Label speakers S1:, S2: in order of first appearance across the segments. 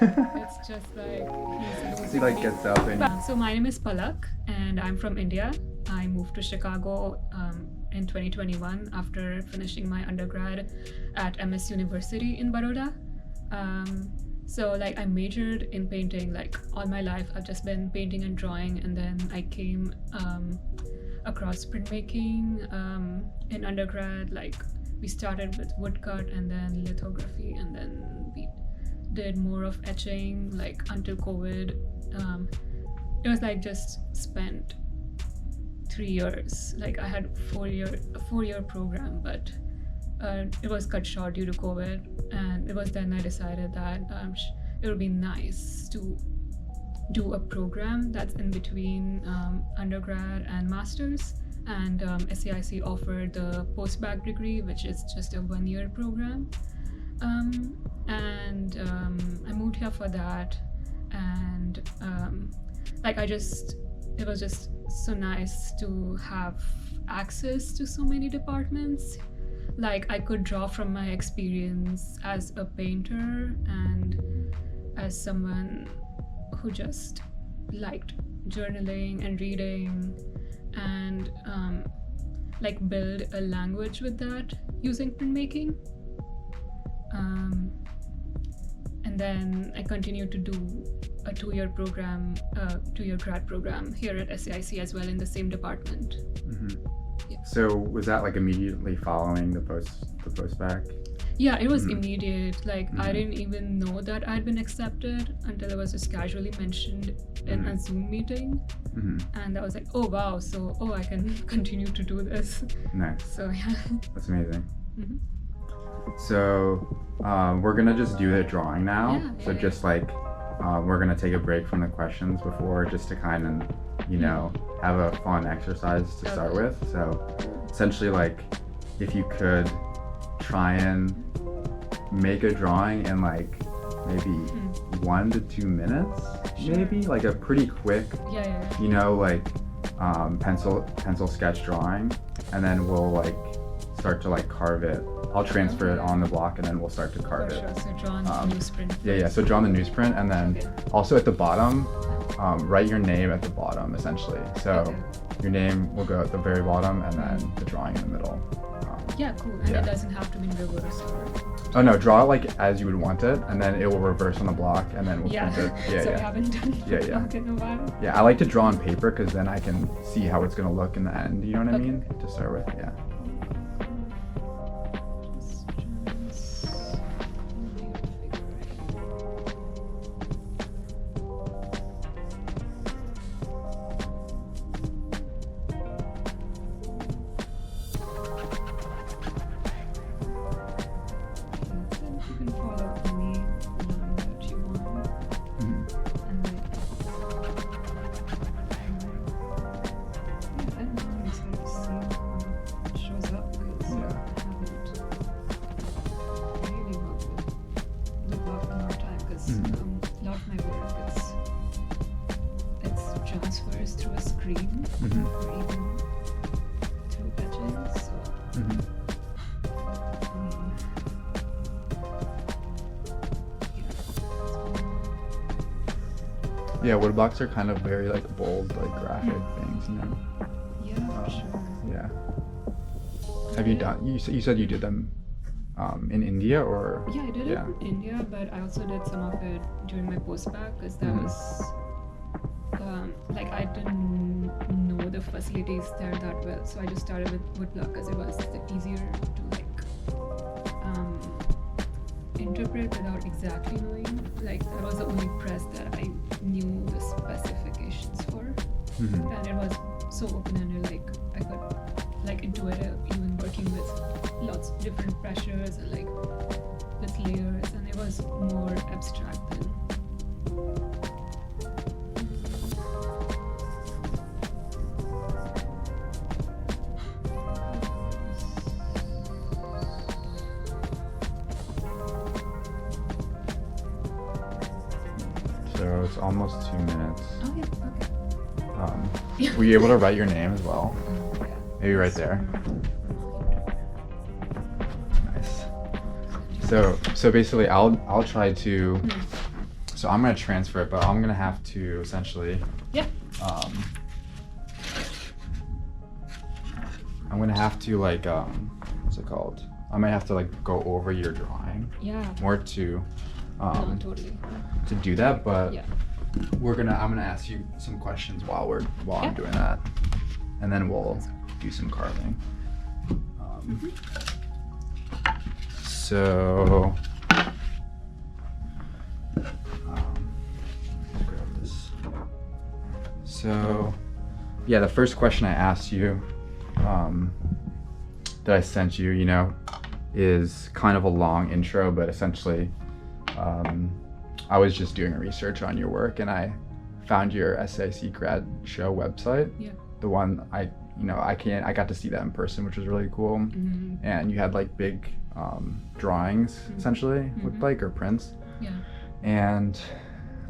S1: It's just like he's
S2: He like gets up and
S1: So my name is Palak and I'm from India. I moved to Chicago in 2021 after finishing my undergrad at MS University in Baroda. So like I majored in painting. Like all my life I've just been painting and drawing, and then I came across printmaking in undergrad. Like we started with woodcut and then lithography, and then we did more of etching like until COVID. It was like just spent 3 years. Like I had a 4-year program, but it was cut short due to COVID, and it was then I decided that it would be nice to do a program that's in between undergrad and masters, and SAIC offered the post-bac degree, which is just a 1-year program, and I moved here for that, and it was just so nice to have access to so many departments. Like I could draw from my experience as a painter and as someone who just liked journaling and reading, and like build a language with that using printmaking. And then I continued to do a 2-year program, 2-year grad program here at SAIC as well in the same department.
S2: Mm-hmm.
S1: Yeah.
S2: So was that like immediately following the post-bac?
S1: Yeah, it was immediate. Like I didn't even know that I'd been accepted until it was just casually mentioned in a Zoom meeting. And I was like, oh wow, so I can continue to do this.
S2: Nice.
S1: So yeah.
S2: That's amazing. So we're gonna just do the drawing now.
S1: Yeah,
S2: so just like we're gonna take a break from the questions before, just to kind of have a fun exercise to start with. So essentially, like if you could try and make a drawing in like maybe 1 to 2 minutes, maybe like a pretty quick, like pencil sketch drawing, and then we'll like start to like carve it. I'll transfer it on the block, and then we'll start to carve it.
S1: Sure. So draw on the newsprint.
S2: Yeah. So draw on the newsprint, and then also at the bottom, write your name at the bottom, essentially. So your name will go at the very bottom, and then the drawing in the middle.
S1: Yeah, cool. And it doesn't have to be in reverse.
S2: Oh no, draw it like as you would want it, and then it will reverse on the block, and then we'll print it. Yeah,
S1: so we haven't done block in a while.
S2: Yeah, I like to draw on paper because then I can see how it's gonna look in the end. You know what I mean? To start with, yeah. Yeah, woodblocks are kind of very like bold, like graphic things, you know.
S1: Yeah, for sure.
S2: Yeah. Have you done? You said you did them in India, or?
S1: Yeah, I did it in India, but I also did some of it during my post-bac because that was like I didn't know the facilities there that well, so I just started with woodblock because it was easier to like interpret without exactly knowing. Like that was the only press that I knew the specifications for, and it was so open-ended. Like I could like intuitive, even working with lots of different pressures and like with layers, and it was more abstract than.
S2: So it's almost 2 minutes.
S1: Oh yeah, okay.
S2: Were you able to write your name as well?
S1: Yeah.
S2: Maybe right there. Nice. So basically, I'll try to. So I'm gonna transfer it, but I'm gonna have to essentially.
S1: Yeah.
S2: I'm gonna have to like what's it called? I might have to like go over your drawing.
S1: Yeah.
S2: More to.
S1: No, totally.
S2: To do that, but
S1: Yeah.
S2: I'm gonna ask you some questions while I'm doing that, and then we'll do some carving. So. Let's grab this. So, yeah, the first question I asked you, that I sent you, is kind of a long intro, but essentially, I was just doing research on your work, and I found your SAIC grad show website.
S1: Yeah.
S2: The one I got to see that in person, which was really cool. And you had like big drawings, essentially, looked like, or prints.
S1: Yeah.
S2: And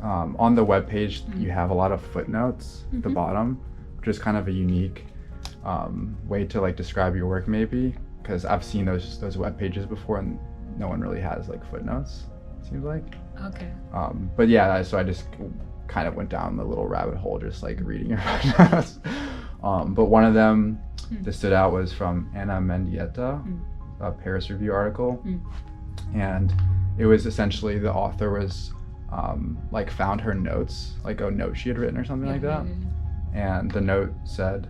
S2: on the webpage, you have a lot of footnotes at the bottom, which is kind of a unique way to like describe your work, maybe, because I've seen those web pages before, and no one really has like footnotes, it seems like.
S1: Okay.
S2: But yeah, so I just kind of went down the little rabbit hole, just like reading your footnotes. But one of them that stood out was from Anna Mendieta, a Paris Review article, and it was essentially the author was like found her notes, like a note she had written or something like that, and the note said,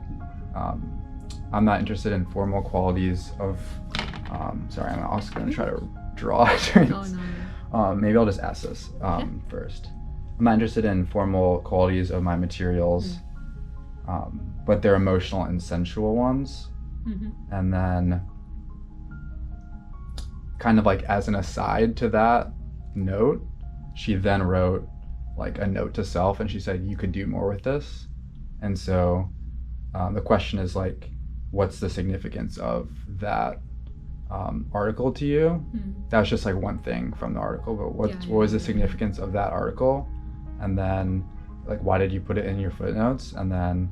S2: "I'm not interested in formal qualities of." Sorry, I'm also going to try to draw during this. Maybe I'll just ask this first. I'm not interested in formal qualities of my materials, but they're emotional and sensual ones. And then, kind of like as an aside to that note, she then wrote like a note to self, and she said, "You could do more with this." And so the question is like, what's the significance of that article to you? That was just like one thing from the article, but what was the significance of that article? And then like, why did you put it in your footnotes? And then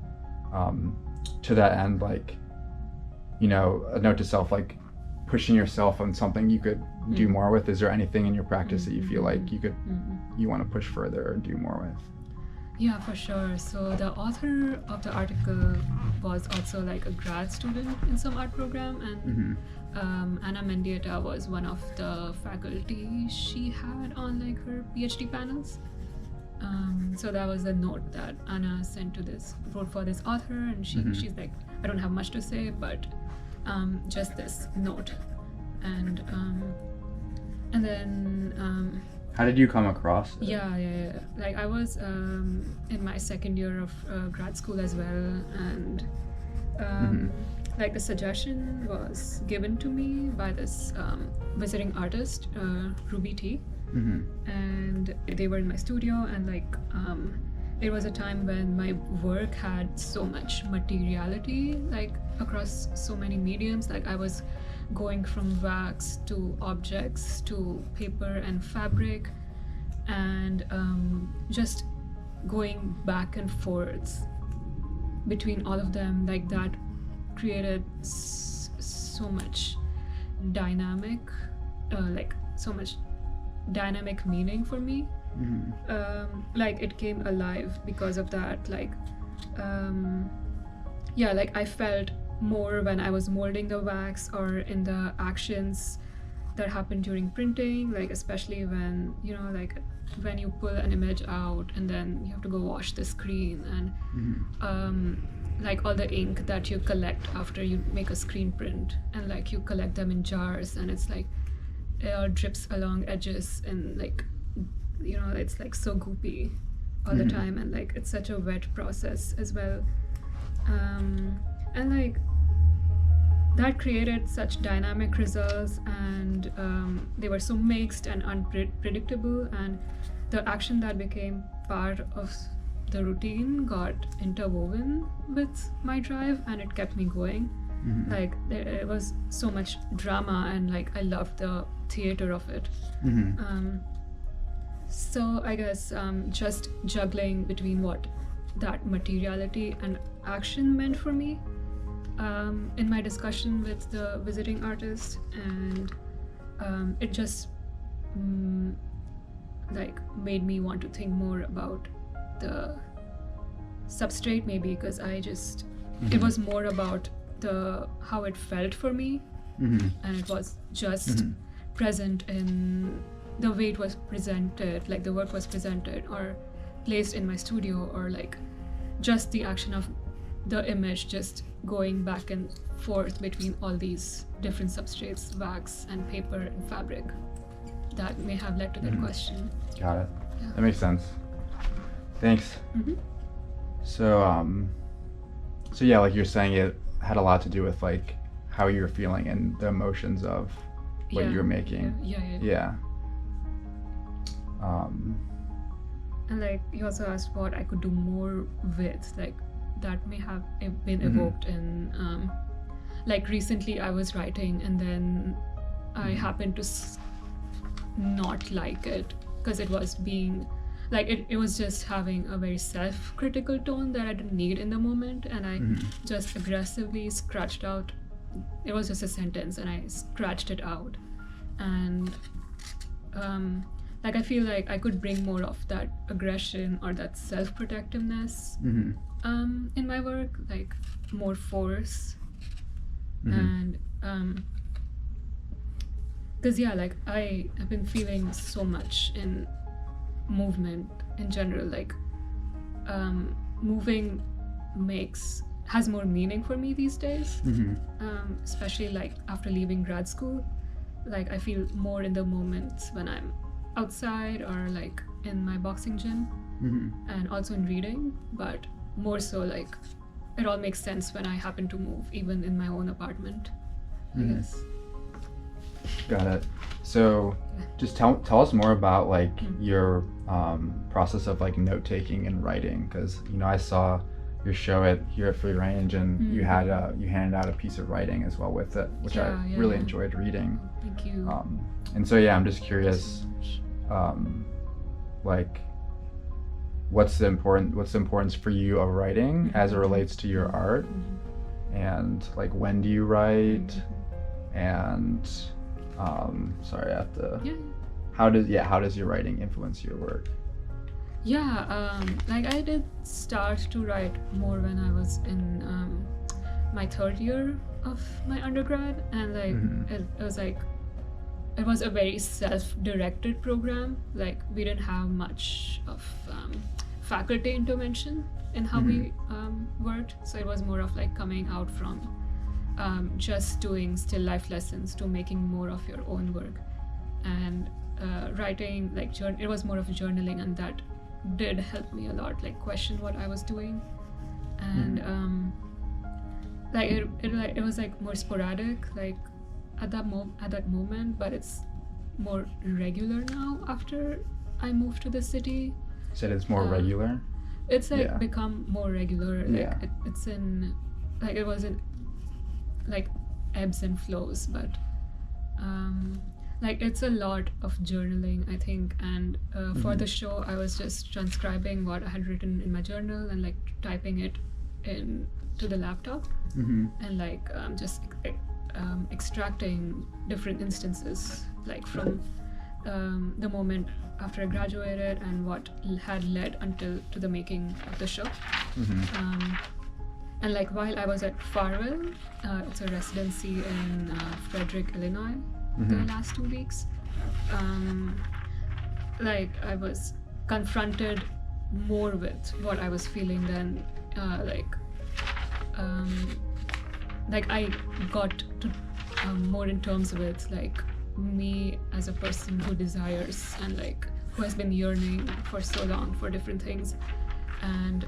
S2: to that end, like, a note to self, like pushing yourself on something you could do more with. Is there anything in your practice that you feel like you want to push further or do more with?
S1: Yeah, for sure. So the author of the article was also like a grad student in some art program, and Anna Mendieta was one of the faculty she had on like her PhD panels. So that was a note that Anna wrote for this author, and she's like, I don't have much to say, but just this note. And then
S2: how did you come across it?
S1: Yeah. Like I was in my second year of grad school as well, and like the suggestion was given to me by this visiting artist, Ruby T. And they were in my studio, and like it was a time when my work had so much materiality, like across so many mediums. Like I was going from wax to objects to paper and fabric, and just going back and forth between all of them, like that created so much dynamic, so much dynamic meaning for me. Like it came alive because of that. Like like I felt more when I was molding the wax, or in the actions that happened during printing, like especially when like when you pull an image out and then you have to go wash the screen, and like all the ink that you collect after you make a screen print, and like you collect them in jars, and it's like it all drips along edges, and like it's like so goopy all the time, and like it's such a wet process as well, and like that created such dynamic results, and they were so mixed and unpredictable, and the action that became part of the routine got interwoven with my drive, and it kept me going. Like there was so much drama, and like I loved the theater of it. So I guess just juggling between what that materiality and action meant for me in my discussion with the visiting artist, and it just like made me want to think more about the substrate, maybe because I just it was more about the how it felt for me, and it was just present in the way it was presented, like the work was presented or placed in my studio, or like just the action of the image just going back and forth between all these different substrates, wax and paper and fabric, that may have led to that question.
S2: Got it.
S1: Yeah.
S2: That makes sense. Thanks. So so yeah, like you're saying, it had a lot to do with like how you're feeling and the emotions of what you're making. Yeah.
S1: And like you also asked what I could do more with, like that may have been evoked in like recently I was writing and then I happened to not like it because it was being like it was just having a very self-critical tone that I didn't need in the moment, and I just aggressively scratched out. It was just a sentence and I scratched it out, and like I feel like I could bring more of that aggression or that self-protectiveness in my work, like more force. And because like I have been feeling so much in movement in general, like moving has more meaning for me these days, especially like after leaving grad school. Like I feel more in the moments when I'm outside or like in my boxing gym, and also in reading, but more so like it all makes sense when I happen to move, even in my own apartment, I guess.
S2: Got it. So just tell us more about like your process of like note taking and writing, because I saw your show here at Free Range, and you handed out a piece of writing as well with it, which I really enjoyed reading.
S1: Thank you.
S2: And so I'm just curious, like what's the importance for you of writing as it relates to your art, and like when do you write, and sorry, I have to. How does your writing influence your work?
S1: Like I did start to write more when I was in my third year of my undergrad, and like it was a very self-directed program. Like we didn't have much of faculty intervention in how we worked, so it was more of like coming out from just doing still life lessons to making more of your own work, and writing like it was more of journaling, and that did help me a lot, like question what I was doing, and like it was like more sporadic, like at that moment, but it's more regular now after I moved to the city.
S2: You said it's more regular?
S1: It's like become more regular, like it's in like it wasn't like ebbs and flows, but like it's a lot of journaling, I think, and for the show I was just transcribing what I had written in my journal and like typing it in to the laptop, and like just extracting different instances, like from the moment after I graduated and what had led to the making of the show. And like while I was at Farwell, it's a residency in Frederick, Illinois, the last 2 weeks, like I was confronted more with what I was feeling than like I got to more in terms with like me as a person who desires and like who has been yearning for so long for different things, and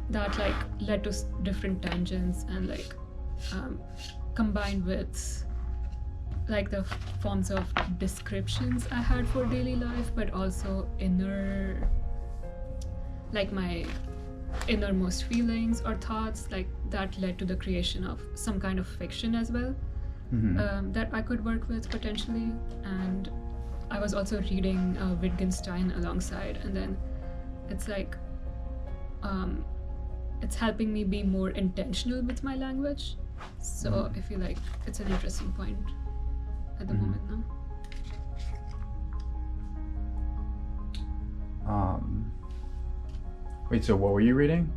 S1: that like led to different tangents, and like combined with like the forms of descriptions I had for daily life, but also like my innermost feelings or thoughts, like that led to the creation of some kind of fiction as well, that I could work with potentially. And I was also reading Wittgenstein alongside, and then it's like it's helping me be more intentional with my language, so I feel like it's an interesting point. at the moment now.
S2: Wait, so what were you reading?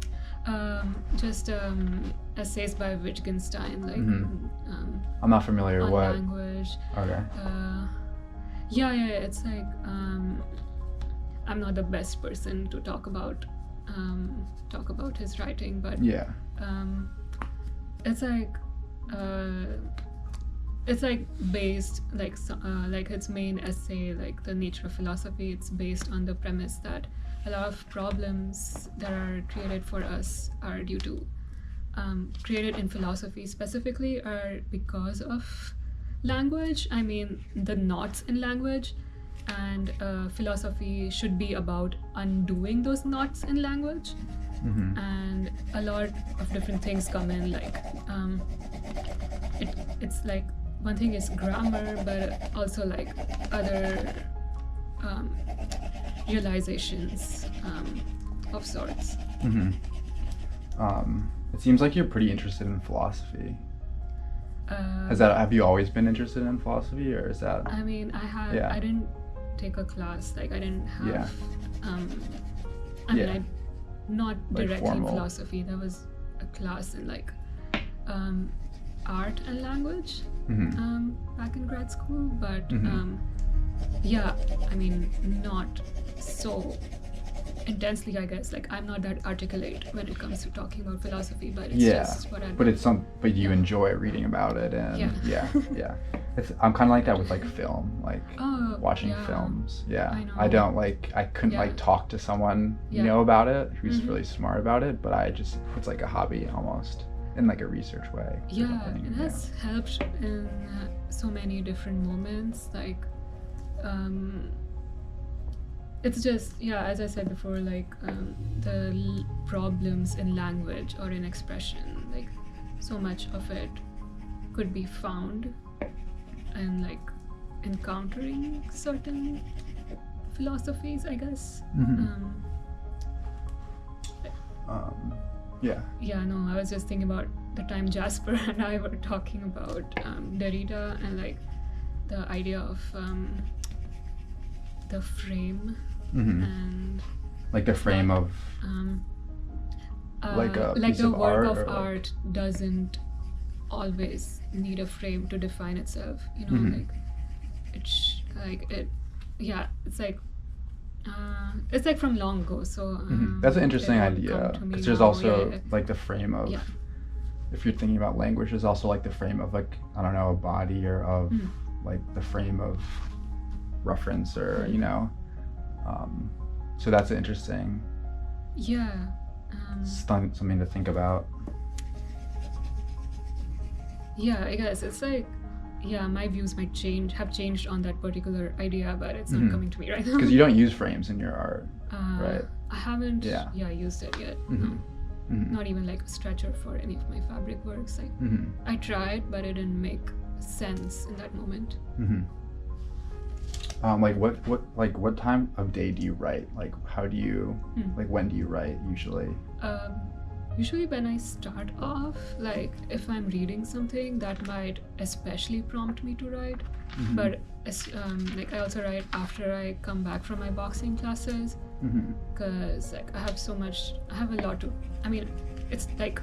S1: Just essays by Wittgenstein, like
S2: I'm not familiar.
S1: on
S2: What?
S1: language.
S2: Okay.
S1: Yeah, it's like I'm not the best person to talk about his writing, but
S2: Yeah.
S1: it's like based like its main essay, like the nature of philosophy. It's based on the premise that a lot of problems that are created for us are due to created in philosophy specifically are because of language. I mean, the knots in language, and philosophy should be about undoing those knots in language. And a lot of different things come in, like it's like one thing is grammar, but also like other realizations of sorts.
S2: It seems like you're pretty interested in philosophy. Have you always been interested in philosophy, or is that?
S1: I mean, I didn't take a class, like I didn't have not
S2: like
S1: directly
S2: formal.
S1: philosophy. There was a class in like art and language back in grad school, but I mean, not so intensely, I guess. Like I'm not that articulate when it comes to talking about philosophy, but it's just what I do.
S2: But you enjoy reading about it, and I'm kind of like that with like film, like watching films.
S1: I know.
S2: I couldn't like talk to someone about it who's really smart about it, but it's like a hobby almost in like a research way.
S1: It has helped in so many different moments, like it's just as I said before, like the problems in language or in expression, like so much of it could be found and like encountering certain philosophies, I guess. I was just thinking about the time Jasper and I were talking about Derrida and like the idea of the frame and
S2: like the frame of like a
S1: like
S2: piece
S1: the
S2: of
S1: work
S2: art,
S1: of art doesn't always need a frame to define itself, like it's like from long ago, so
S2: that's an interesting
S1: it won't
S2: idea,
S1: come to me
S2: because there's
S1: now.
S2: also like the frame of if you're thinking about language, there's also like the frame of like, I don't know, a body, or of like the frame of reference, or so that's interesting. Something to think about.
S1: I guess it's like my views might have changed on that particular idea, but it's not coming to me right now.
S2: Because you don't use frames in your art, right?
S1: I haven't used it yet. No. Not even like a stretcher for any of my fabric works. Like I tried, but it didn't make sense in that moment.
S2: Like what time of day do you write? Like how do you like when do you write usually?
S1: Usually when I start off, like if I'm reading something, that might especially prompt me to write. But like I also write after I come back from my boxing classes, because like I have a lot to, I mean, it's like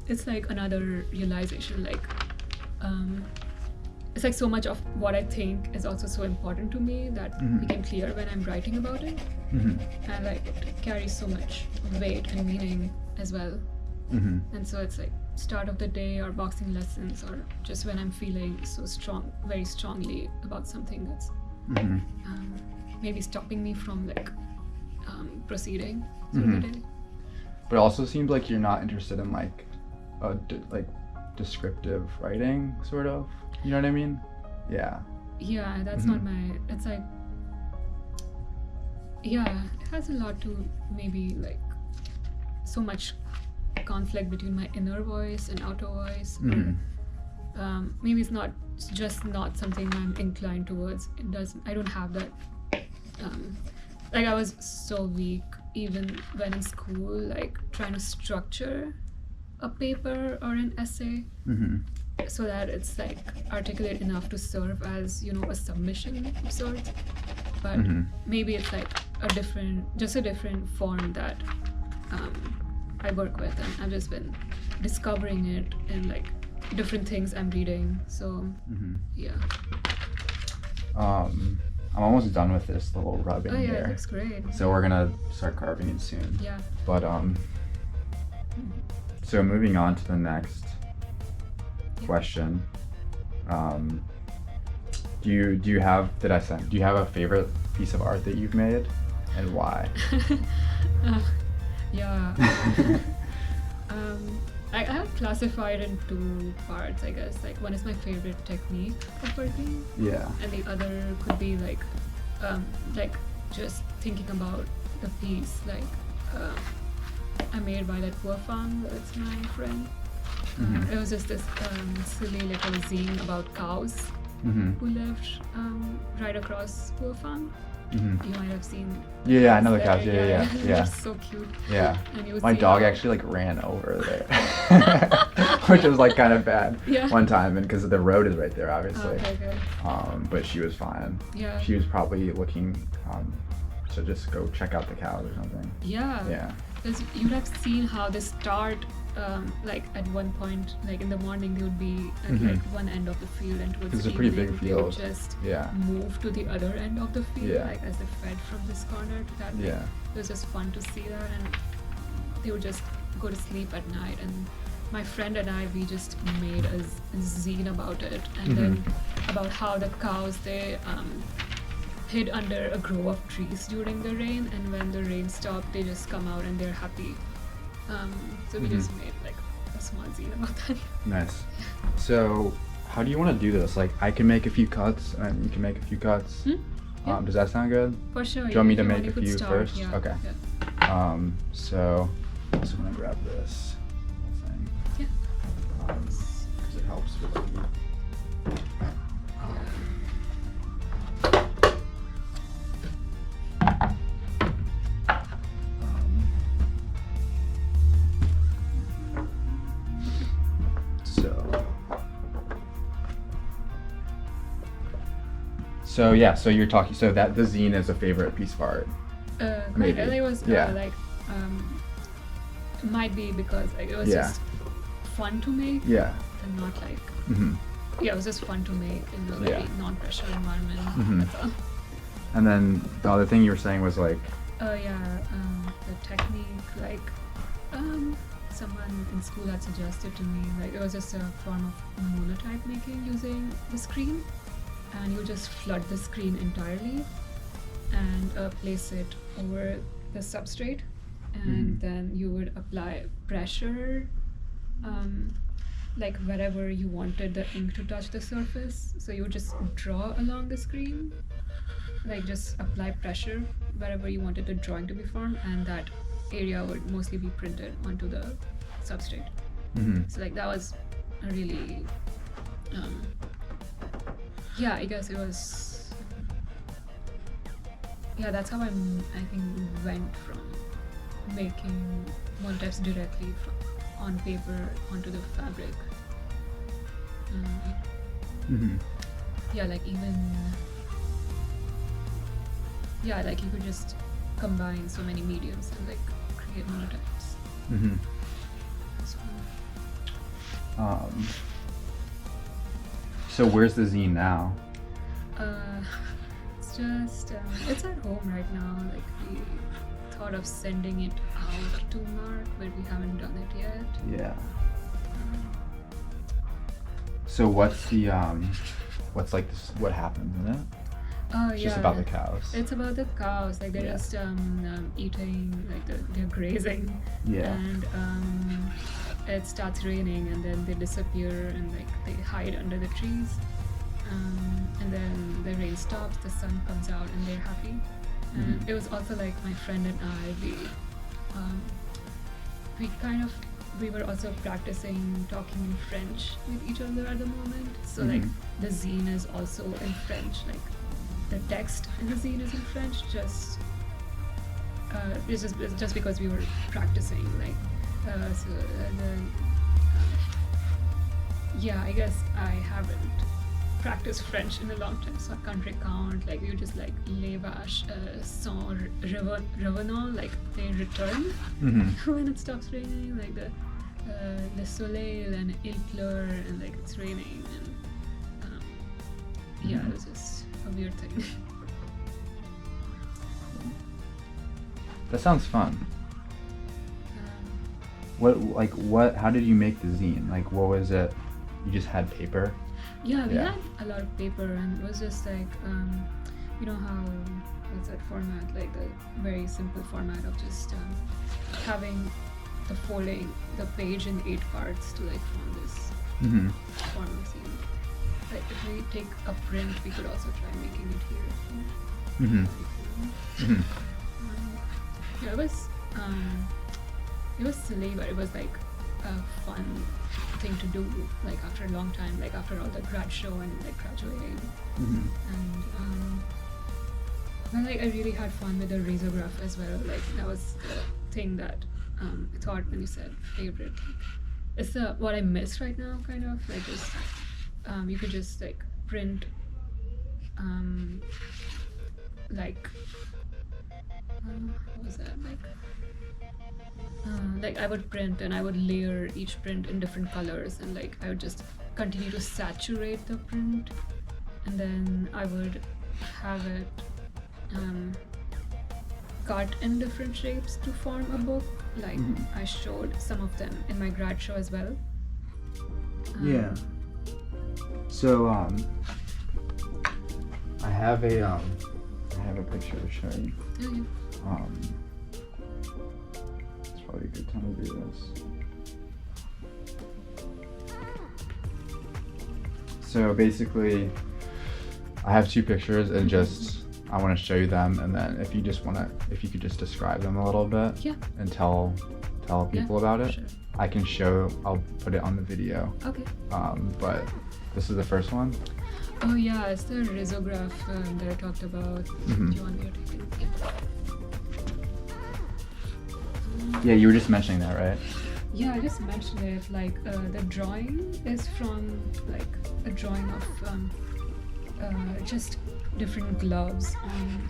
S1: it's like another realization, like it's like so much of what I think is also so important to me that became clear when I'm writing about it. And like it carries so much weight and meaning as well. And so it's like start of the day or boxing lessons, or just when I'm feeling very strongly about something that's maybe stopping me from like proceeding through the day.
S2: But it also seems like you're not interested in like descriptive writing, sort of. You know what I mean? That's not my, it's like it has a lot to maybe like so much conflict between my inner voice and outer voice. Maybe it's just not something I'm inclined towards. I don't have that like I was so weak even when in school, like trying to structure a paper or an essay.
S1: so that it's like articulate enough to serve as, you know, a submission of sorts. But maybe it's like a different form that I work with, and I've just been discovering it in like different things I'm reading. So yeah.
S2: I'm almost done with this little rubbing
S1: Oh yeah,
S2: here.
S1: it looks great.
S2: So we're gonna start carving it soon.
S1: Yeah.
S2: But so moving on to the next question. Do you have a favorite piece of art that you've made, and why?
S1: Yeah. I have classified in two parts, I guess. Like, one is my favorite technique of working,
S2: Yeah.
S1: and the other could be like just thinking about the piece. Like, I made by that Poor Fang. That's my friend. It was just this silly little zine about cows who lived right across Poor Fang. You might have seen.
S2: Yeah, I know the
S1: there.
S2: cows. Yeah.
S1: They're so cute.
S2: Yeah.
S1: And you would
S2: My
S1: see
S2: dog
S1: how-
S2: actually like ran over there, which was like kind of bad
S1: Yeah.
S2: one time, and because the road is right there, obviously.
S1: Okay, good.
S2: But she was fine.
S1: Yeah.
S2: She was probably looking to just go check out the cows or something.
S1: Yeah.
S2: Yeah.
S1: Because you'd have seen how they start, like at one point, like in the morning, they would be at like one end of the field, and towards
S2: It's a
S1: the
S2: pretty
S1: evening,
S2: big
S1: they would
S2: field.
S1: just
S2: Yeah.
S1: move to the other end of the field,
S2: Yeah.
S1: like as they fed from this corner to that.
S2: Yeah.
S1: It was just fun to see that, and they would just go to sleep at night. And my friend and I, we just made a zine about it, and then about how the cows, they hid under a grove of trees during the rain, and when the rain stopped, they just come out and they're happy. So we just made like a small zine about that.
S2: Nice. So, how do you want to do this? Like, I can make a few cuts, and you can make a few cuts.
S1: Yeah.
S2: Does that sound good?
S1: For sure.
S2: Do you want me to
S1: if
S2: make
S1: you
S2: a
S1: could
S2: few
S1: start,
S2: first?
S1: Yeah.
S2: Okay.
S1: Yeah.
S2: So I'm just gonna grab this whole thing.
S1: Yeah.
S2: Because it helps with the. So yeah, so you're talking. So that the zine is a favorite piece of art. Maybe.
S1: It was
S2: Yeah.
S1: it might be because like, it was
S2: Yeah.
S1: just fun to make,
S2: Yeah.
S1: and not like
S2: hmm
S1: yeah, it was just fun to make in a
S2: Yeah.
S1: very non-pressure environment. That's all.
S2: And then the other thing you were saying was like.
S1: The technique, like someone in school had suggested to me, like it was just a form of monotype making using the screen, and you just flood the screen entirely and place it over the substrate, and then you would apply pressure like wherever you wanted the ink to touch the surface. So you would just draw along the screen, like just apply pressure wherever you wanted the drawing to be formed, and that area would mostly be printed onto the substrate. So like that was a really yeah, I guess it was, yeah, that's how I think went from making monotypes directly on paper onto the fabric. Yeah, like even like you could just combine so many mediums and like create monotypes. That's fun.
S2: So where's the zine now?
S1: It's just it's at home right now. Like we thought of sending it out to Mark, but we haven't done it yet.
S2: Yeah. So what's the what's like this, what happens in it? It's just about the cows.
S1: It's about the cows. Like they're
S2: Yeah.
S1: just eating, like they're grazing.
S2: Yeah.
S1: And it starts raining, and then they disappear, and like they hide under the trees. And then the rain stops, the sun comes out, and they're happy. And it was also like my friend and I, we were also practicing talking in French with each other at the moment. So like the zine is also in French. Like the text in the zine is in French. It's just because we were practicing. Like Yeah, I guess I haven't practiced French in a long time, so I can't recount. Like you just like les vaches sont revenant, like they return when it stops raining. Like the le soleil and il pleure, and like it's raining, and yeah, it was just a weird thing.
S2: That sounds fun. How did you make the zine? Like, what was it? You just had paper?
S1: Yeah, we had a lot of paper, and it was just like, you know how, what's that format? Like the very simple format of just having the folding, the page in 8 parts to like form this form of zine. Like if we take a print, we could also try making it here. Yeah, it was silly, but it was like a fun thing to do, like after a long time, like after all the grad show and like graduating. And but like I really had fun with the risograph as well. Like that was the thing that I thought when you said favorite. It's what I miss right now, kind of like just you could just like print like what was that like I would print and I would layer each print in different colors, and like I would just continue to saturate the print, and then I would have it cut in different shapes to form a book. Like I showed some of them in my grad show as well.
S2: Yeah. So I have a picture to show you.
S1: Oh, yeah.
S2: It's probably a good time to do this. So basically, I have 2 pictures, and just I want to show you them, and then if you could just describe them a little bit, and tell people about it.
S1: Sure.
S2: I'll put it on the video.
S1: Okay.
S2: But this is the first one.
S1: Oh yeah, it's the risograph that I talked about. Do you want me to take it?
S2: Yeah, you were just mentioning that, right?
S1: Yeah, I just mentioned it. Like the drawing is from like a drawing of just different gloves,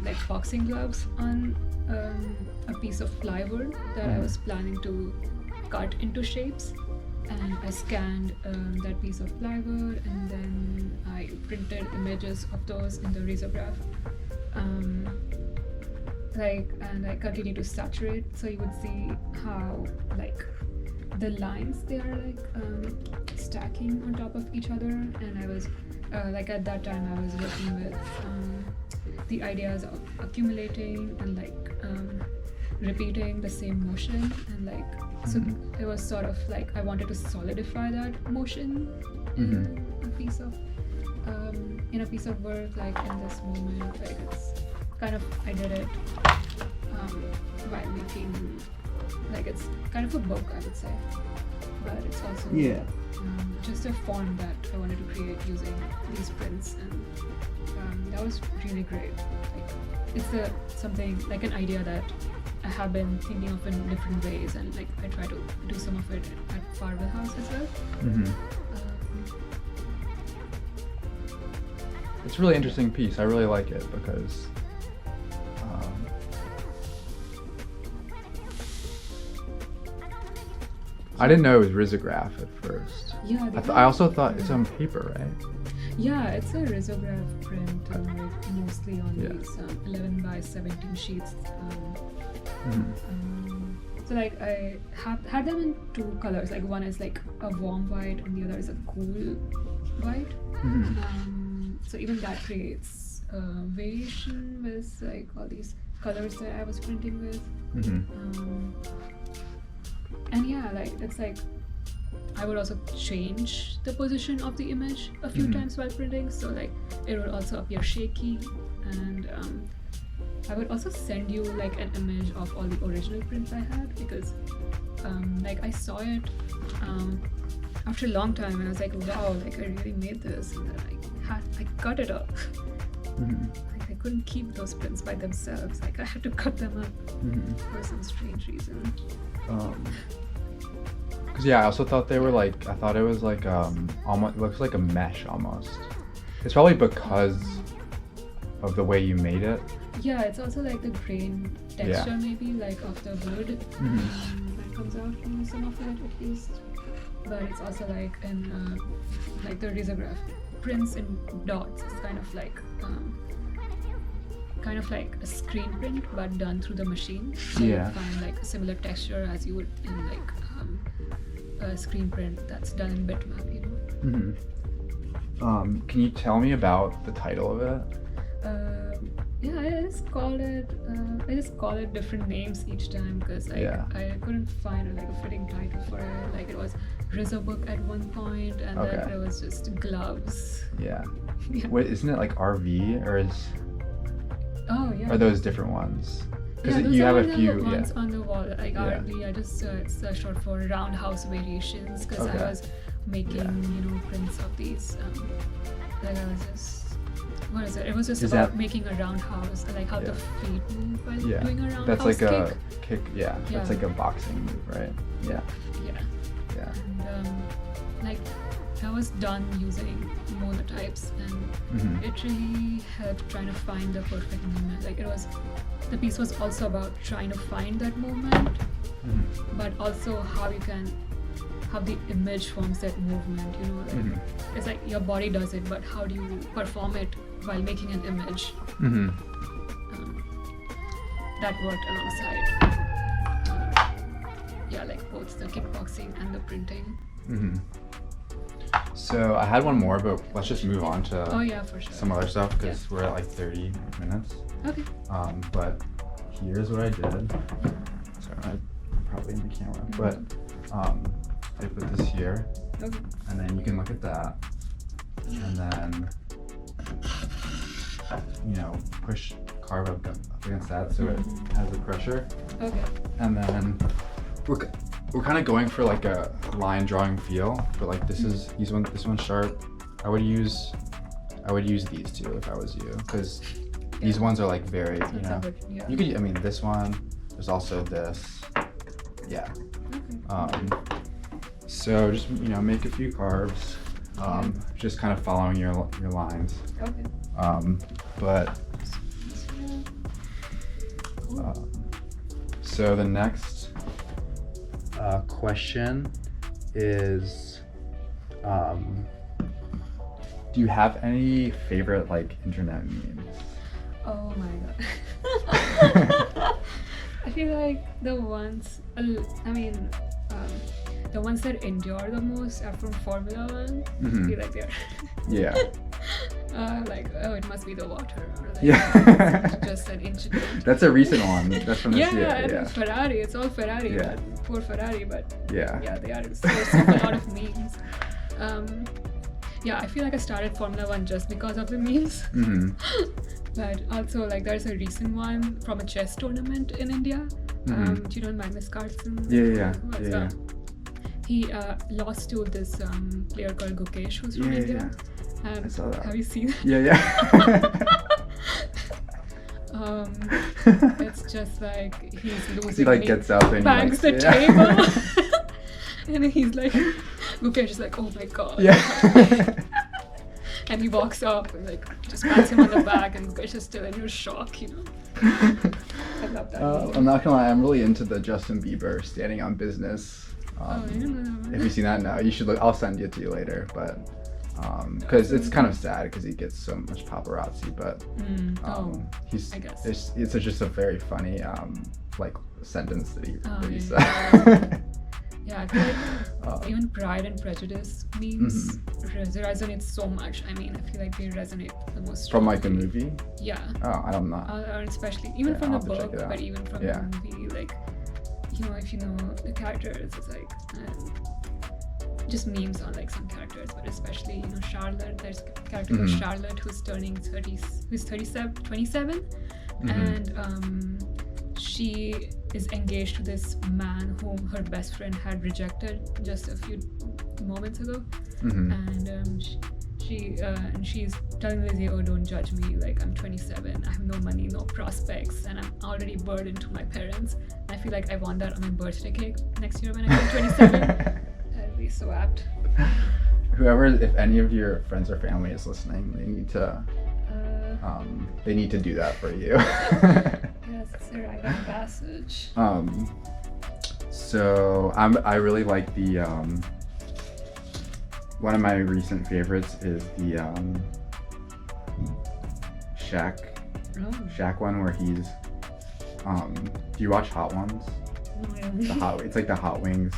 S1: like boxing gloves, on a piece of plywood that I was planning to cut into shapes. And I scanned that piece of plywood, and then I printed images of those in the risograph. And I continued to saturate, so you would see how like the lines, they are like stacking on top of each other. And I was like at that time I was working with the ideas of accumulating and like repeating the same motion, and like so it was sort of like I wanted to solidify that motion in a piece of work, like in this moment. Like it's kind of, I did it while making, like it's kind of a book, I would say, but it's also just a form that I wanted to create using these prints, and that was really great. Like it's something like an idea that I have been thinking of in different ways, and like I try to do some of it at Farwell House as well.
S2: It's a really interesting piece. I really like it because I didn't know it was risograph at first.
S1: Yeah.
S2: I also thought it's on paper, right?
S1: Yeah, it's a risograph print, like mostly on these 11 by 17 sheets. So like I had them in 2 colors. Like one is like a warm white, and the other is a cool white. So even that creates variation with like all these colors that I was printing with. And yeah, like it's like I would also change the position of the image a few times while printing, so like it would also appear shaky, and I would also send you like an image of all the original prints I had, because like I saw it after a long time, and I was like, wow, like I really made this, and then I cut it up. Like I couldn't keep those prints by themselves, like I had to cut them up for some strange reason.
S2: Because I also thought they were like, I thought it was like almost, it looks like a mesh almost. It's probably because of the way you made it.
S1: Yeah, it's also like the grain texture maybe, like of the wood that comes out from some of it at least. But it's also like in like the risograph prints in dots. It's kind of like a screen print but done through the machine. So you find like a similar texture as you would in like a screen print that's done in bitmap, you know.
S2: Can you tell me about the title of it?
S1: Yeah, I just call it different names each time because I couldn't find like a fitting title for it. Like it was Rizzo book at one point, and then it was just gloves.
S2: Yeah. Wait, isn't it like RV or is?
S1: Oh yeah.
S2: Are those different ones? Because
S1: those
S2: you have
S1: are
S2: a few.
S1: The ones on the wall. Like RV, I just it's short for roundhouse variations because I was making prints of these. Like I was just. What is it? It was just about making a roundhouse, like how the feet move while doing a roundhouse.
S2: That's like
S1: kick.
S2: a kick. Yeah. That's like a boxing move, right? Yeah.
S1: Yeah. And like that was done using monotypes, and it really helped trying to find the perfect movement. Like the piece was also about trying to find that movement, but also how the image forms that movement, like it's like your body does it, but how do you perform it while making an image? That worked alongside like both the kickboxing and the printing.
S2: So I had one more, but let's just move on to
S1: for sure.
S2: some other stuff because we're at like 30 minutes.
S1: Okay.
S2: But here's what I did. Sorry, I'm probably in the camera, but I put this here, and then you can look at that, and then carve up against that so it has the pressure. And then we're kind of going for like a line drawing feel, but like this one's sharp. I would use these two if I was you, because these ones are like very you could, I mean, this one, there's also this, so just make a few carves, just kind of following your lines. But so the next question is, do you have any favorite like internet memes?
S1: Oh my god. I feel like the ones the ones that endure the most are from Formula One. I feel like they're like, oh, it must be the water, or like just an incident.
S2: That's a recent one. That's from this year.
S1: And Ferrari. It's all Ferrari. But poor Ferrari, but they are sourcing a lot of memes. I feel like I started Formula One just because of the memes. But also like there's a recent one from a chess tournament in India. Do you know Magnus Carlsen? He lost to this player called Gukesh, who's from India.
S2: I saw that.
S1: Have you seen that? It's just like he's losing.
S2: He like gets out and
S1: bangs the table, and he's like, Gukesh is like, oh my god. And he walks up and like just pats him on the back, and Gukesh is still in shock, I love that.
S2: I'm not gonna lie, I'm really into the Justin Bieber standing on business.
S1: I don't know.
S2: If you've seen that, no, you should look. I'll send it to you later, but because it's kind of sad because he gets so much paparazzi, but
S1: I guess
S2: it's just a very funny like sentence that he said.
S1: I feel like even Pride and Prejudice memes resonate so much. I mean, I feel like they resonate the most.
S2: From like the movie?
S1: Yeah.
S2: Oh, I'm not.
S1: Or especially even from the book, but even from the movie, like if you know the characters, it's like just memes on like some characters, but especially Charlotte. There's a character called Charlotte who's turning 27, and she is engaged to this man whom her best friend had rejected just a few moments ago, and she's telling Lizzie, oh, don't judge me, like I'm 27, I have no money, no prospects, and I'm already burdened to my parents. And I feel like I want that on my birthday cake next year when I turn 27. Actually, so apt.
S2: Whoever, if any of your friends or family is listening, they need to do that for you.
S1: Yes, it's a rite of passage.
S2: So I really like the one of my recent favorites is the Jacques one where he's do you watch Hot Ones?
S1: No,
S2: It's like the Hot Wings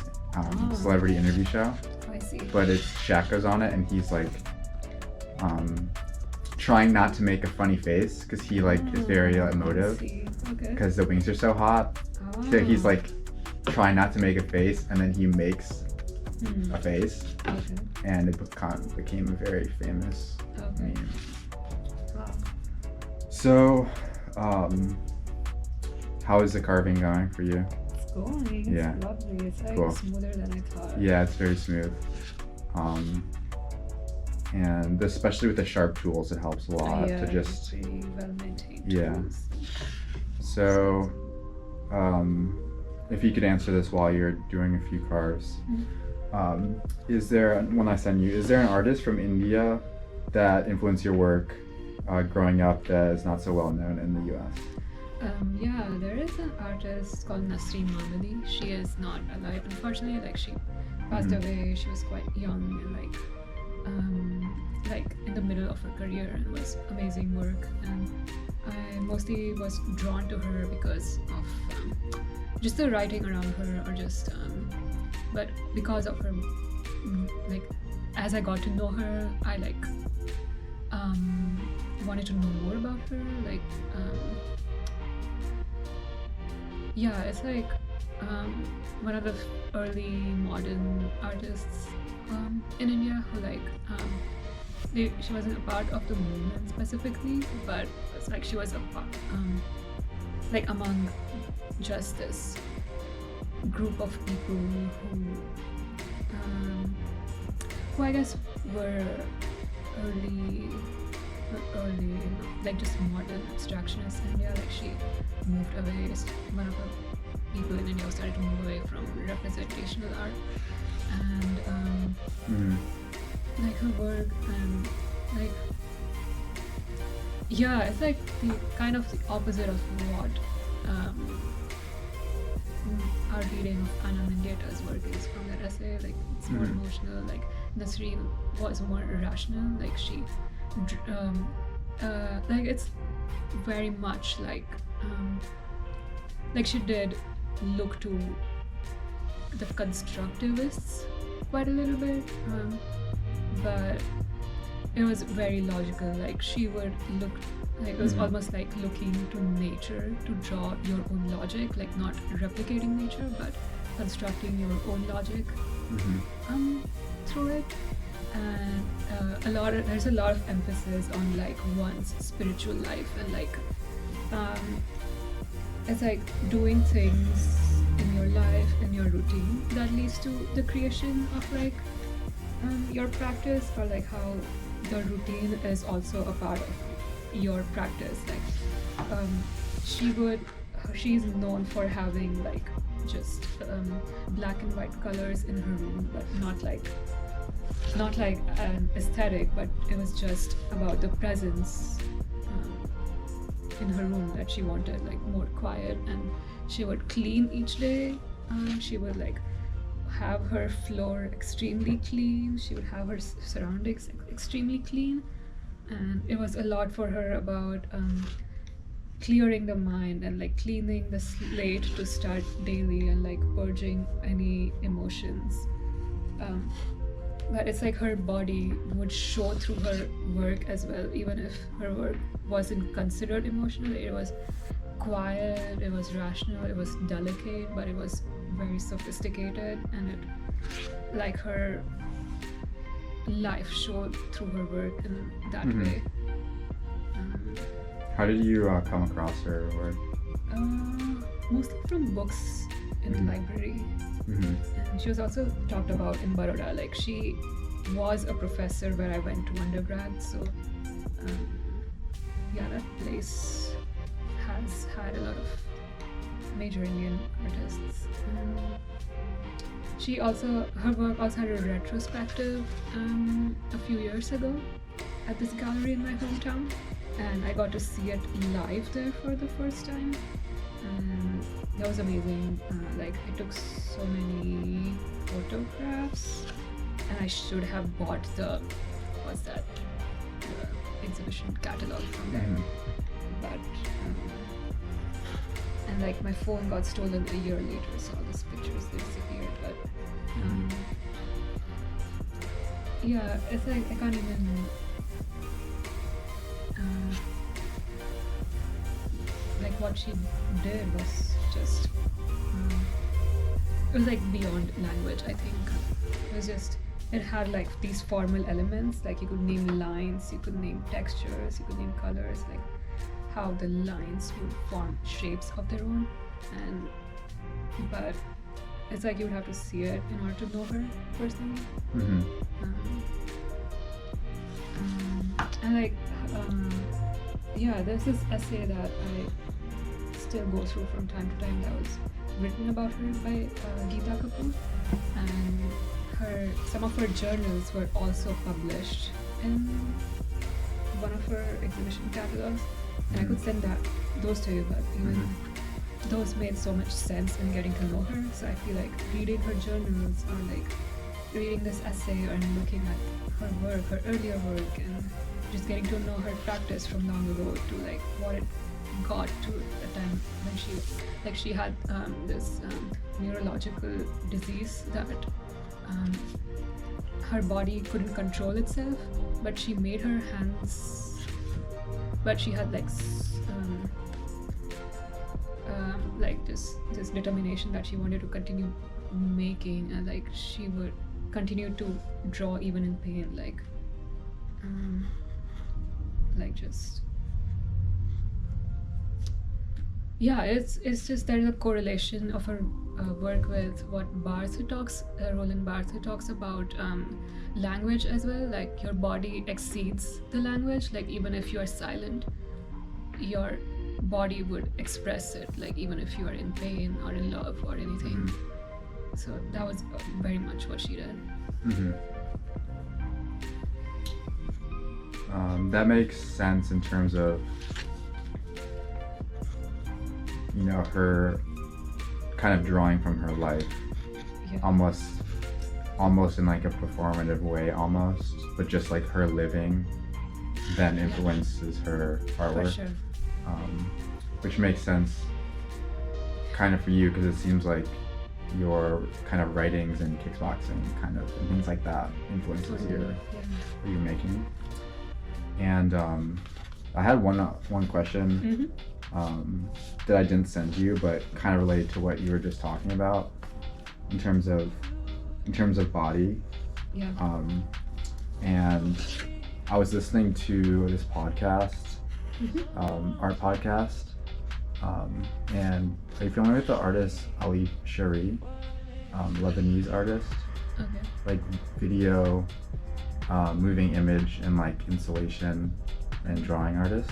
S2: celebrity interview show.
S1: I see.
S2: But it's Jacques goes on it and he's like trying not to make a funny face because he like is very emotive because the wings are so hot. So he's like trying not to make a face and then he makes a face and it became a very famous meme.
S1: Wow.
S2: So how is the carving going for you?
S1: It's going.
S2: Yeah.
S1: It's lovely. It's like
S2: Cool.
S1: smoother than I thought.
S2: Yeah, it's very smooth. And especially with the sharp tools, it helps a lot to just.
S1: It's really well maintained.
S2: Yeah.
S1: Tools.
S2: So, if you could answer this while you're doing a few carves, is there, when I send you, is there an artist from India that influenced your work growing up that is not so well known in the US?
S1: Yeah, there is an artist called Nasreen Mohamedi. She is not alive, unfortunately. Like she passed away. She was quite young and like in the middle of her career, and it was amazing work. And I mostly was drawn to her because of just the writing around her, or just but because of her, like as I got to know her, I like wanted to know more about her. Like yeah, it's like one of the early modern artists in India who like she wasn't a part of the movement specifically, but it's like she was a part, like among just this group of people who I guess were early, like just modern abstractionists in India. Like she moved away, one of the people in India who started to move away from representational art, and like her work, and like yeah, it's like the kind of the opposite of what our reading of Anna Mendieta's work is from that essay. Like it's more emotional. Like Nasreen was more irrational. Like she like it's very much like she did look to the constructivists quite a little bit, but it was very logical. Like she would look, like it was almost like looking to nature to draw your own logic, like not replicating nature but constructing your own logic through it. And there's a lot of emphasis on like one's spiritual life, and like it's like doing things in your life, in your routine, that leads to the creation of like your practice, or like how the routine is also a part of your practice. Like she's known for having like just black and white colors in her room, but not like an aesthetic, but it was just about the presence in her room that she wanted, like more quiet. And she would clean each day. She would like have her floor extremely clean. She would have her surroundings extremely clean, and it was a lot for her about clearing the mind and like cleaning the slate to start daily, and like purging any emotions. But it's like her body would show through her work as well, even if her work wasn't considered emotional. It was quiet, it was rational, it was delicate, but it was very sophisticated, and it like her life showed through her work in that way.
S2: How did you come across her work?
S1: Mostly from books in the library. And she was also talked about in Baroda. Like she was a professor where I went to undergrad, so yeah, that place has had a lot of major Indian artists. her work also had a retrospective a few years ago at this gallery in my hometown, and I got to see it live there for the first time, and that was amazing. Like, I took so many photographs, and I should have bought the exhibition catalog from there, but and like my phone got stolen a year later, so all these pictures disappeared. But yeah, it's like I can't even like what she did was just it was like beyond language. I think it was just, it had like these formal elements, like you could name lines, you could name textures, you could name colors, like how the lines would form shapes of their own, but it's like you would have to see it in order to know her personally. And like yeah, there's this essay that I still go through from time to time that was written about her by Geeta Kapur, and some of her journals were also published in one of her exhibition catalogs, and I could send those to you, but even those made so much sense in getting to know her. So I feel like reading her journals, or like reading this essay and looking at her work, her earlier work, and just getting to know her practice from long ago to like what it got to the time when she had this neurological disease that her body couldn't control itself, but she made her hands, but she had like this determination that she wanted to continue making, and like she would continue to draw even in pain, like just yeah, it's just there's a correlation of her work with what Roland Barthes talks about language as well. Like your body exceeds the language, like even if you are silent, your body would express it, like even if you are in pain or in love or anything. So that was very much what she did.
S2: That makes sense in terms of, you know, her kind of drawing from her life, almost in like a performative way, but just like her living then influences her artwork. For sure. Which makes sense kind of for you, because it seems like your kind of writings and kickboxing kind of and things like that influences your making. And I had one question that I didn't send you, but kind of related to what you were just talking about in terms of body. And I was listening to this podcast, art podcast, and are you familiar with the artist Ali Shari, Lebanese artist?
S1: Okay.
S2: Like video, moving image, and like installation and drawing artist.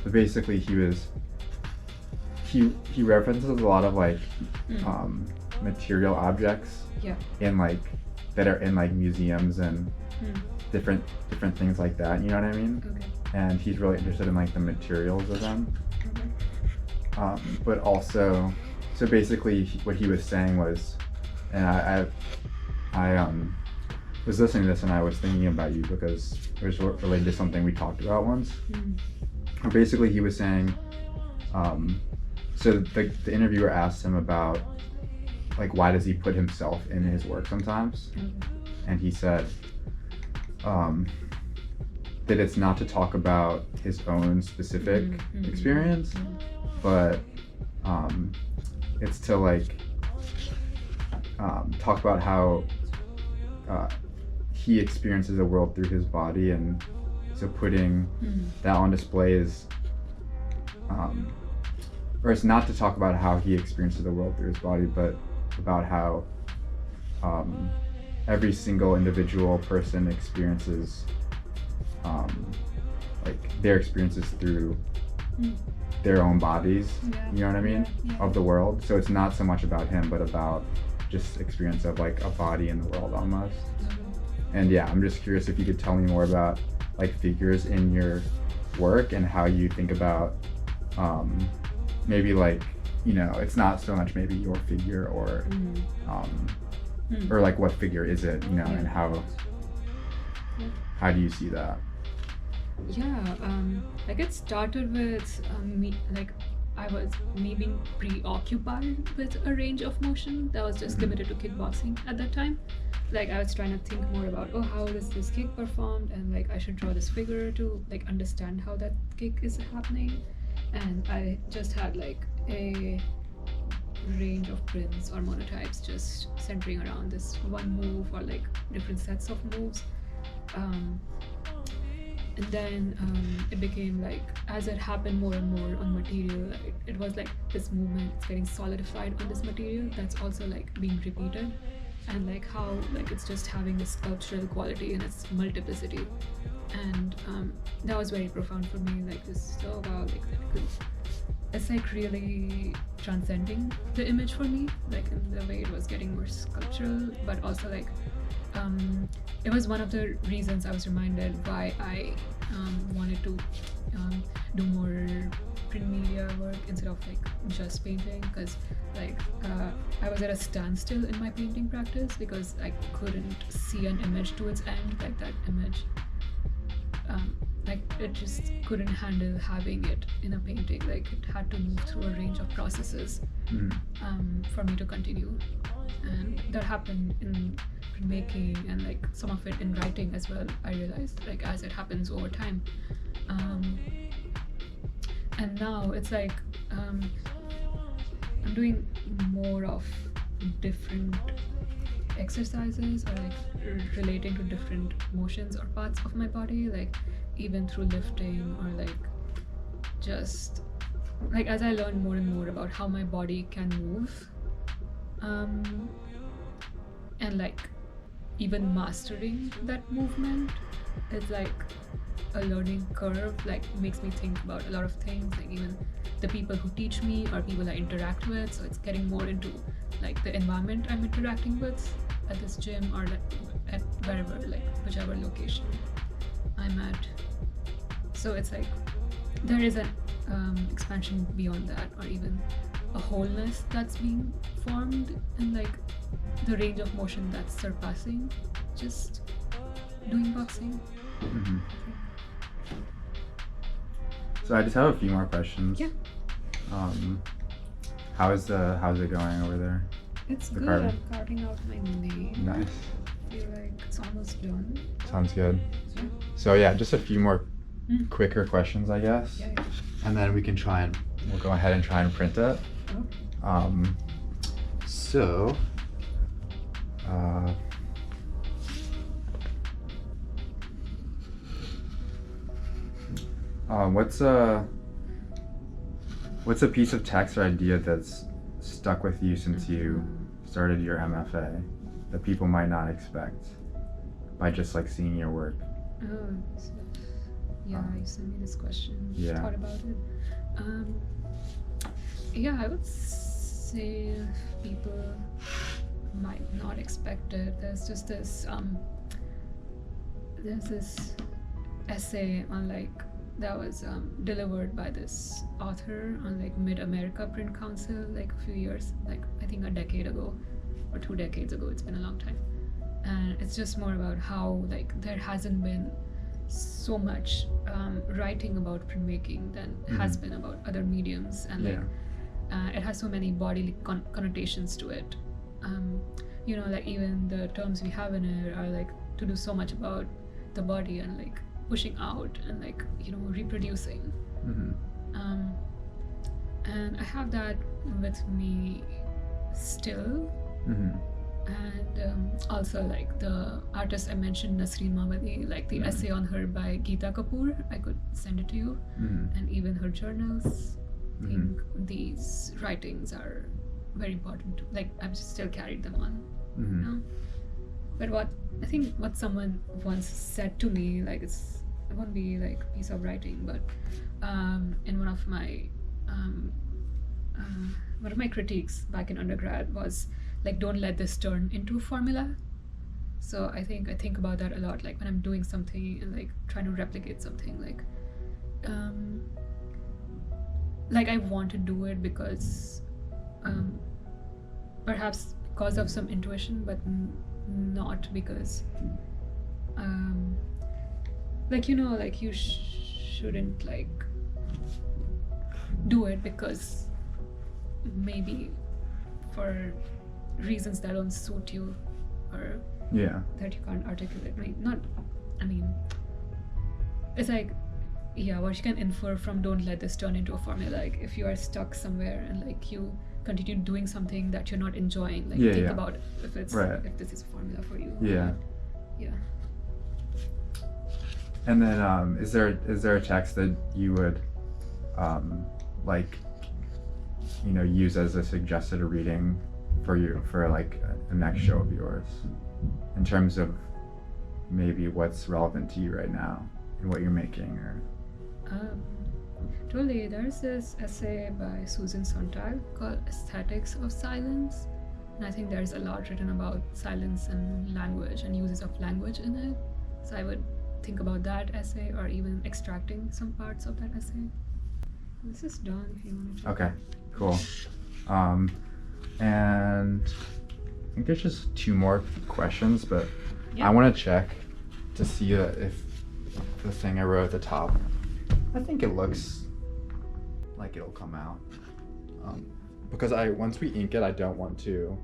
S2: But basically he references a lot of like material objects in like that are in like museums and different things like that, you know what I mean?
S1: Okay.
S2: And he's really interested in like the materials of them. But also, so basically what he was saying was, and I was listening to this and I was thinking about you because it was related to something we talked about once. Basically he was saying, so the interviewer asked him about like why does he put himself in his work sometimes, and he said that it's not to talk about his own specific experience, but it's to like talk about how he experiences the world through his body, and so putting that on display is or it's not to talk about how he experiences the world through his body, but about how every single individual person experiences like their experiences through their own bodies, you know what I mean, of the world. So it's not so much about him, but about just experience of like a body in the world almost. And yeah, I'm just curious if you could tell me more about like figures in your work and how you think about maybe like, you know, it's not so much maybe your figure or or like what figure is it, you know, and how do you see that?
S1: Yeah, like it started with me, like me being preoccupied with a range of motion that was just limited to kickboxing at that time. Like I was trying to think more about, oh, how is this kick performed, and like I should draw this figure to like understand how that kick is happening. And I just had like a range of prints or monotypes just centering around this one move or like different sets of moves. And then it became like, as it happened more and more on material, it was like this movement is getting solidified on this material that's also like being repeated, and like how like it's just having this sculptural quality in its multiplicity. And that was very profound for me, like this, so wow, like it's like really transcending the image for me, like in the way it was getting more sculptural, but also like it was one of the reasons I was reminded why I wanted to do more print media work instead of like just painting, because like I was at a standstill in my painting practice because I couldn't see an image to its end, like that image like it just couldn't handle having it in a painting, like it had to move through a range of processes for me to continue. And that happened in making and like some of it in writing as well, I realized, like as it happens over time. And now it's like I'm doing more of different exercises or like relating to different motions or parts of my body, like even through lifting or like just like as I learn more and more about how my body can move, and like even mastering that movement is like a learning curve, like makes me think about a lot of things, like even the people who teach me or people I interact with. So it's getting more into like the environment I'm interacting with at this gym or like at wherever, like whichever location I'm at. So it's like there is an expansion beyond that, or even a wholeness that's being formed in like the range of motion that's surpassing just doing boxing.
S2: Mm-hmm. So I just have a few more questions.
S1: Yeah.
S2: How's it going over there?
S1: It's
S2: The
S1: good.
S2: carving?
S1: I'm carving out my name.
S2: Nice.
S1: I feel like it's almost done.
S2: Sounds good.
S1: Yeah.
S2: So yeah, just a few more quicker questions, I guess.
S1: Yeah.
S2: And then we'll go ahead and try and print it.
S1: Oh.
S2: So what's a piece of text or idea that's stuck with you since you started your MFA that people might not expect by just like seeing your work?
S1: Yeah, you sent me this question.
S2: Yeah.
S1: Thought about it. Yeah, I would say people might not expect it. There's just this there's this essay on like that was delivered by this author on like Mid-America Print Council like a few years, like I think a decade ago or 2 decades ago. It's been a long time, and it's just more about how like there hasn't been so much writing about printmaking than has been about other mediums, and like it has so many bodily connotations to it. You know, like even the terms we have in it are like to do so much about the body and like pushing out and like, you know, reproducing. And I have that with me still. And also like the artist I mentioned, Nasreen Mohamedi, like the essay on her by Geeta Kapur, I could send it to you, and even her journals. I think these writings are very important to, like I've still carried them on. You know? But what someone once said to me, like it won't be like a piece of writing, but in one of my critiques back in undergrad was like don't let this turn into a formula. So I think about that a lot, like when I'm doing something and like trying to replicate something, like I want to do it because perhaps because of some intuition, but not because like like you shouldn't like do it because maybe for reasons that don't suit you or that you can't articulate. It's like, what you can infer from don't let this turn into a formula. Like if you are stuck somewhere and like you continue doing something that you're not enjoying, like think about if it's if this is a formula for you. Yeah.
S2: And then is there a text that you would like use as a suggested reading for you for like a next show of yours, in terms of maybe what's relevant to you right now and what you're making? Or
S1: totally. There's this essay by Susan Sontag called Aesthetics of Silence, and I think there's a lot written about silence and language and uses of language in it. So I would think about that essay, or even extracting some parts of that essay. This is done if you want to check.
S2: Okay, cool. And I think there's just 2 more questions, but I want to check to see if the thing I wrote at the top, I think it looks like it'll come out. Because once we ink it, I don't want to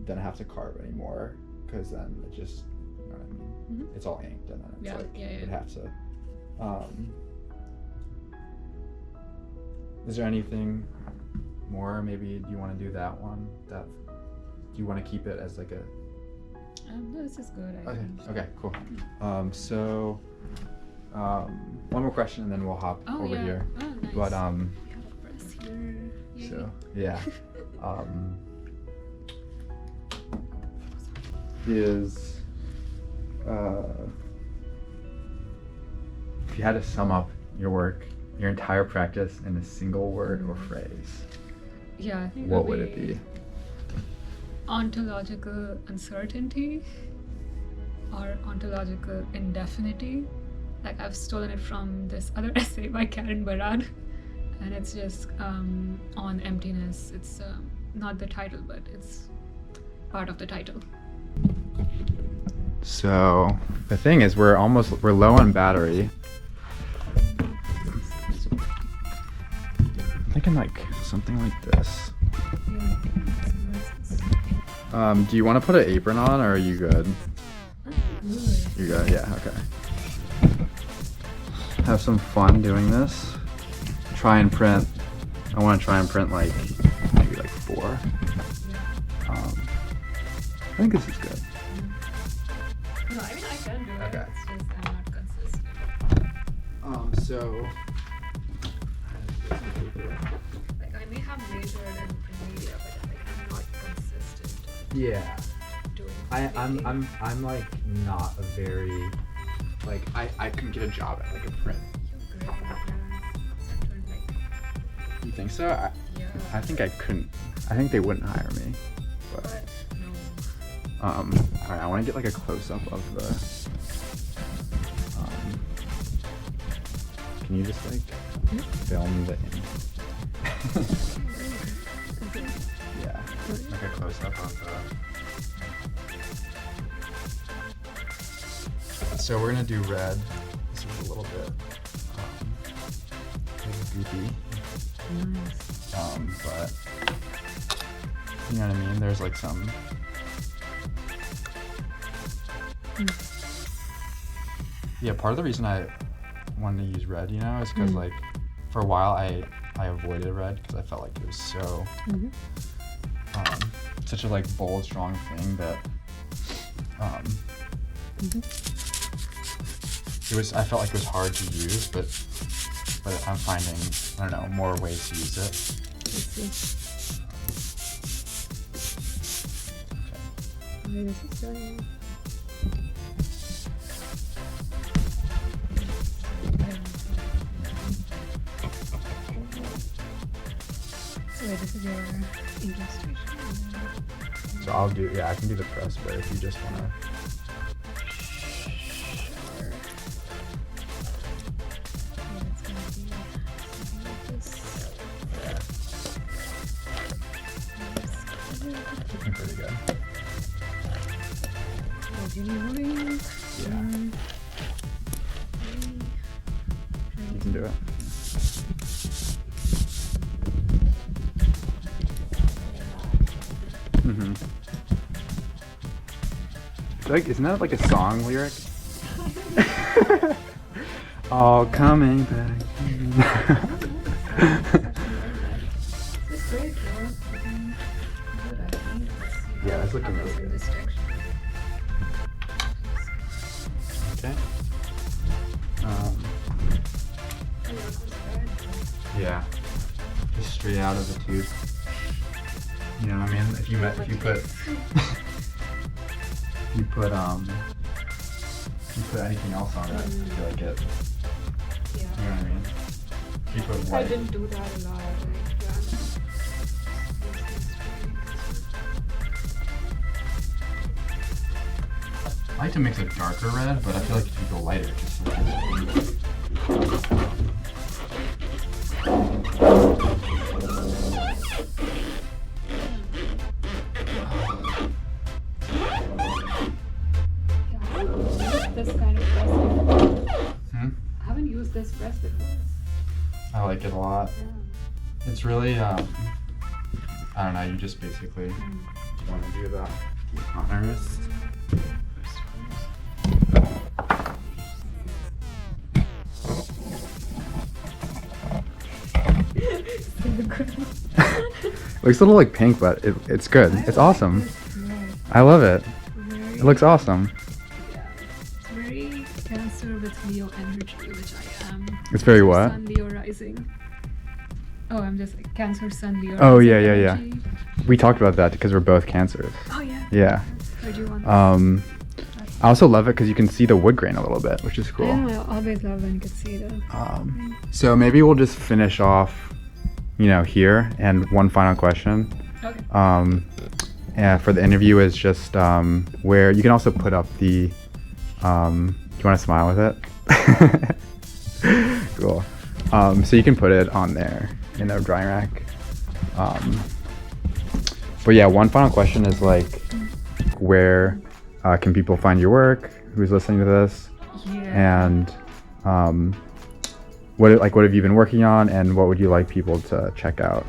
S2: then have to carve anymore, because then it just, you know what I mean? It's all inked, and then it's it'd have to. Is there anything more? Maybe do you want to do that one? Do you want to keep it as like a?
S1: No, this is good.
S2: Okay, cool. So, one more question, and then we'll hop over here.
S1: Oh, nice.
S2: But
S1: we have a press here. Yay.
S2: So yeah. Is if you had to sum up your work, your entire practice, in a single word or phrase,
S1: I think
S2: what would it be?
S1: Ontological uncertainty, or ontological indefinity. Like I've stolen it from this other essay by Kathryn Barad, and it's just on emptiness. It's not the title, but it's part of the title.
S2: So the thing is, we're low on battery. I'm thinking like something like this. Do you want to put an apron on, or are you good? You're good, yeah, okay. Have some fun doing this. I want to try and print like maybe like 4. I think this is good.
S1: No, I mean I can do it.
S2: Okay.
S1: It's just I'm not consistent.
S2: So
S1: Like I may have majored in print media, but like I'm not consistent.
S2: yeah.
S1: Doing
S2: I'm like not a very like I couldn't get a job at like a print.
S1: You're great at that.
S2: You think so?
S1: Yeah.
S2: I think I couldn't. I think they wouldn't hire me. But
S1: no.
S2: alright, I want to get like a close up of the. Can you just like film the ink? Yeah, like a close up of the. So we're gonna do red. This is a little bit goopy. But you know what I mean? There's like some. Yeah, part of the reason I wanted to use red, is because like for a while I avoided red because I felt like it was so such a like bold, strong thing that I felt like it was hard to use, but I'm finding, I don't know, more ways to use it.
S1: Okay, this is done. So this is your illustration.
S2: So I'll do, I can do the press, but if you just wanna. Looking pretty good. Yeah. You can do it. Mm-hmm. Like, isn't that like a song lyric? All coming back. Yeah, it's looking really good. Okay. Yeah. Just straight out of the tube. You know what I mean? If you put anything else on it, I feel like it.
S1: Yeah.
S2: You know what I mean? If you put
S1: I
S2: white.
S1: didn't do that a lot.
S2: I like to mix a darker red, but I feel like if you go lighter, it just looks
S1: This kind of press before.
S2: I
S1: haven't used this press before.
S2: I like it a lot.
S1: Yeah.
S2: It's really, I don't know, you just basically want to do the honors. Looks a little like pink, but it's good. It's awesome. I love it. It looks awesome.
S1: Yeah. It's very Cancer with Leo energy, which I am.
S2: It's very what?
S1: Sun, Leo rising. Oh, I'm just like Cancer, Sun, Leo.
S2: Oh,
S1: rising
S2: yeah.
S1: energy.
S2: We talked about that because we're both Cancers.
S1: Oh yeah.
S2: Yeah.
S1: Heard you on
S2: I also love it because you can see the wood grain a little bit, which is cool.
S1: Yeah, I always love when you can see that.
S2: So maybe we'll just finish off, here, and one final question.
S1: Okay.
S2: And for the interview is just where you can also put up the. Do you want to smile with it? Cool. So you can put it on there in the drying rack. But yeah, one final question is like, where can people find your work? Who's listening to this?
S1: Yeah.
S2: And what have you been working on, and what would you like people to check out?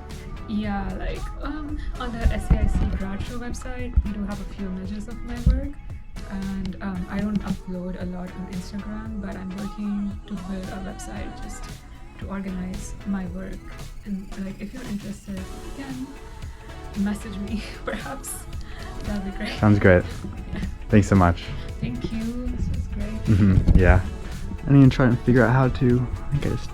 S1: Yeah, like on the SAIC grad show website, we do have a few images of my work, and I don't upload a lot on Instagram, but I'm working to build a website just to organize my work. And like, if you're interested, you can message me, perhaps. That'd be great.
S2: Sounds great. Thanks so much.
S1: Thank you. This was great.
S2: Yeah. I need to try and figure out how to. I think I just